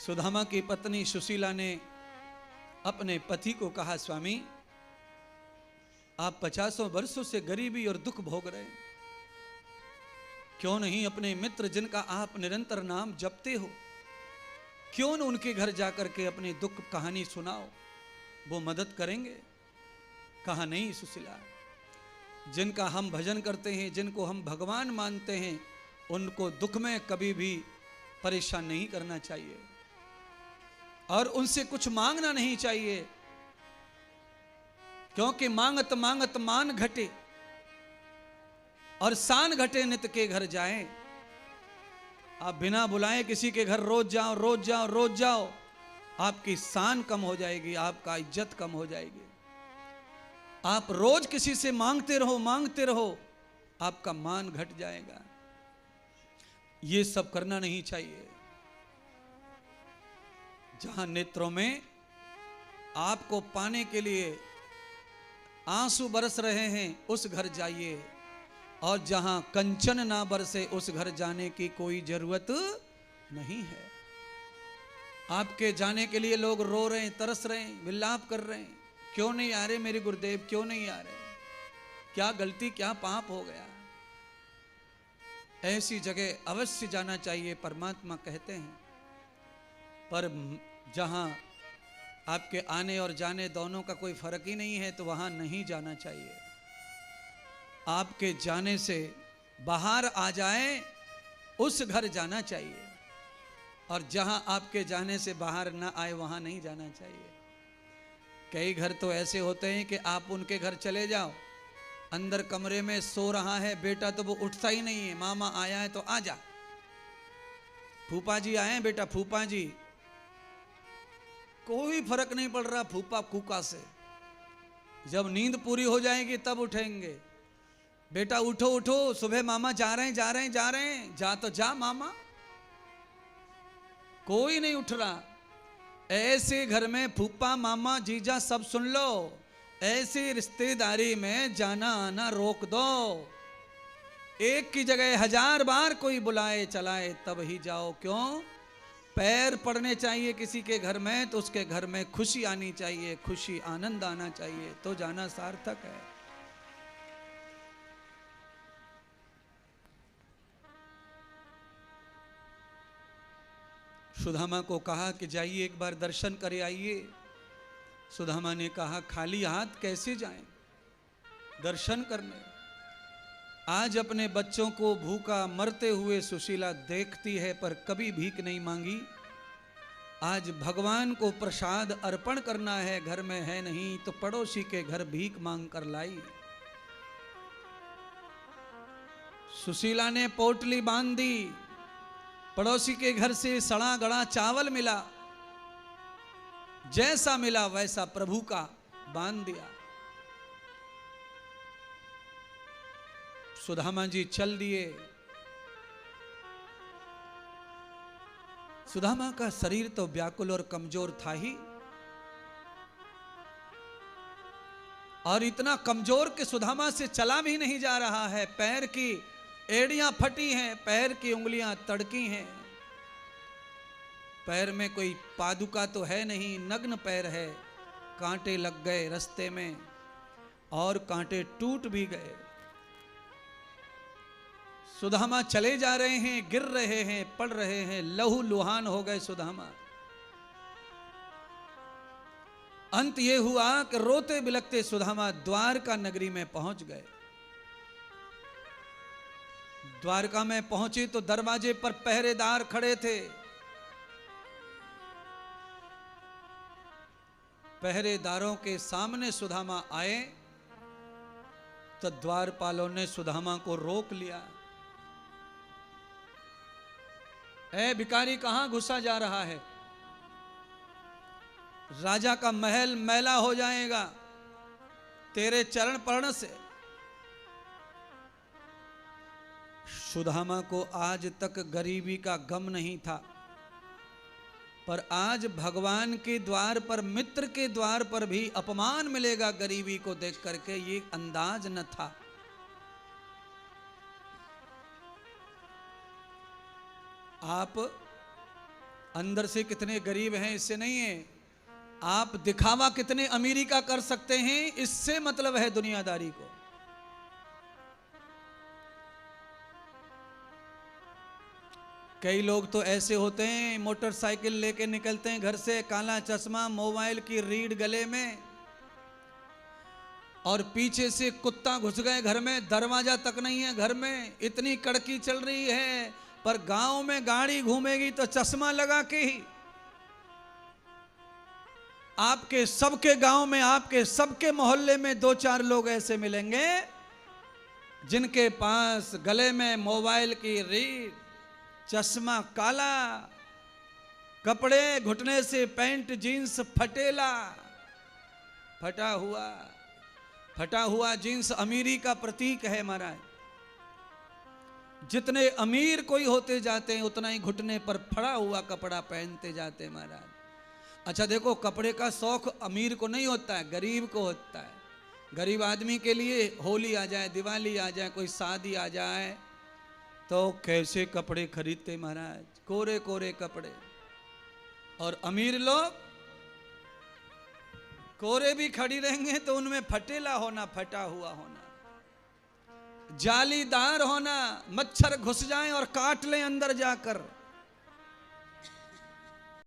सुदामा की पत्नी सुशीला ने अपने पति को कहा, स्वामी आप 50 वर्षों से गरीबी और दुख भोग रहे हैं, क्यों नहीं अपने मित्र जिनका आप निरंतर नाम जपते हो, क्यों न उनके घर जाकर के अपनी दुख कहानी सुनाओ, वो मदद करेंगे। कहा, नहीं सुशीला, जिनका हम भजन करते हैं, जिनको हम भगवान मानते हैं, उनको दुख में कभी भी परेशान नहीं करना चाहिए और उनसे कुछ मांगना नहीं चाहिए, क्योंकि मांगत मांगत मान घटे और शान घटे नित के घर जाएं। आप बिना बुलाए किसी के घर रोज जाओ रोज जाओ रोज जाओ, आपकी शान कम हो जाएगी, आपका इज्जत कम हो जाएगी। आप रोज किसी से मांगते रहो, आपका मान घट जाएगा। ये सब करना नहीं चाहिए। जहां नेत्रों में आपको पाने के लिए आंसू बरस रहे हैं, उस घर जाइए, और जहां कंचन ना बरसे उस घर जाने की कोई जरूरत नहीं है। आपके जाने के लिए लोग रो रहे हैं, तरस रहे हैं, विलाप कर रहे हैं, क्यों नहीं आ रहे मेरे गुरुदेव, क्यों नहीं आ रहे, क्या गलती क्या पाप हो गया। ऐसी जगह अवश्य जाना चाहिए, परमात्मा कहते हैं। पर जहां आपके आने और जाने दोनों का कोई फर्क ही नहीं है, तो वहां नहीं जाना चाहिए। आपके जाने से बाहर आ जाए, उस घर जाना चाहिए, और जहां आपके जाने से बाहर ना आए वहां नहीं जाना चाहिए। कई घर तो ऐसे होते हैं कि आप उनके घर चले जाओ, अंदर कमरे में सो रहा है बेटा, तो वो उठता ही नहीं है। मामा आया है तो आ जा, फूफा जी आए हैं बेटा, फूफा जी, कोई फर्क नहीं पड़ रहा फूफा कूका से। जब नींद पूरी हो जाएगी तब उठेंगे, बेटा उठो उठो, सुबह मामा जा रहे हैं जा रहे हैं जा रहे हैं, जा तो जा मामा। कोई नहीं उठ रहा। ऐसे घर में फूफा मामा जीजा सब सुन लो, ऐसी रिश्तेदारी में जाना आना रोक दो। एक की जगह 1000 बार कोई बुलाए चलाए तब ही जाओ। क्यों? पैर पड़ने चाहिए किसी के घर में, तो उसके घर में खुशी आनी चाहिए, खुशी आनंद आना चाहिए, तो जाना सार्थक है। सुदामा को कहा कि जाइए एक बार दर्शन करे आइए। सुदामा ने कहा, खाली हाथ कैसे जाएं दर्शन करने। आज अपने बच्चों को भूखा मरते हुए सुशीला देखती है, पर कभी भीख नहीं मांगी। आज भगवान को प्रसाद अर्पण करना है, घर में है नहीं, तो पड़ोसी के घर भीख मांग कर लाई। सुशीला ने पोटली बांध दी, पड़ोसी के घर से सड़ा गड़ा चावल मिला, जैसा मिला वैसा प्रभु का बांध दिया। सुदामा जी चल दिए। सुदामा का शरीर तो व्याकुल और कमजोर था ही, और इतना कमजोर कि सुदामा से चला भी नहीं जा रहा है। पैर की एड़ियां फटी हैं, पैर की उंगलियां तड़की हैं, पैर में कोई पादुका तो है नहीं, नग्न पैर है। कांटे लग गए रास्ते में, और कांटे टूट भी गए। सुदामा चले जा रहे हैं, गिर रहे हैं, पड़ रहे हैं, लहू लुहान हो गए सुदामा। अंत ये हुआ कि रोते बिलखते सुदामा द्वारका नगरी में पहुंच गए। द्वारका में पहुंचे तो दरवाजे पर पहरेदार खड़े थे। पहरेदारों के सामने सुदामा आए तो द्वारपालों ने सुदामा को रोक लिया। ए भिखारी, कहां घुसा जा रहा है? राजा का महल मैला हो जाएगा तेरे चरण पड़ने से। सुदामा को आज तक गरीबी का गम नहीं था, पर आज भगवान के द्वार पर, मित्र के द्वार पर भी अपमान मिलेगा गरीबी को देख करके, ये अंदाज न था। आप अंदर से कितने गरीब हैं इससे नहीं है, आप दिखावा कितने अमीरी का कर सकते हैं इससे मतलब है दुनियादारी को। कई लोग तो ऐसे होते हैं, मोटरसाइकिल लेके निकलते हैं घर से, काला चश्मा, मोबाइल की रीढ़ गले में, और पीछे से कुत्ता घुस गए घर में, दरवाजा तक नहीं है घर में, इतनी कड़की चल रही है, पर गांव में गाड़ी घूमेगी तो चश्मा लगा के ही। आपके सबके गांव में, आपके सबके मोहल्ले में 2-4 लोग ऐसे मिलेंगे जिनके पास गले में मोबाइल की रीढ़, चश्मा काला, कपड़े घुटने से पैंट जीन्स फटेला, फटा हुआ जीन्स अमीरी का प्रतीक है महाराज। जितने अमीर कोई होते जाते हैं उतना ही घुटने पर फड़ा हुआ कपड़ा पहनते जाते हैं महाराज। अच्छा देखो, कपड़े का शौक अमीर को नहीं होता है, गरीब को होता है। गरीब आदमी के लिए होली आ जाए, दिवाली आ जाए, कोई शादी आ जाए तो कैसे कपड़े खरीदते महाराज, कोरे कोरे कपड़े। और अमीर लोग कोरे भी खड़ी रहेंगे तो उनमें फटेला होना, फटा हुआ होना, जालीदार होना, मच्छर घुस जाएं और काट लें अंदर जाकर।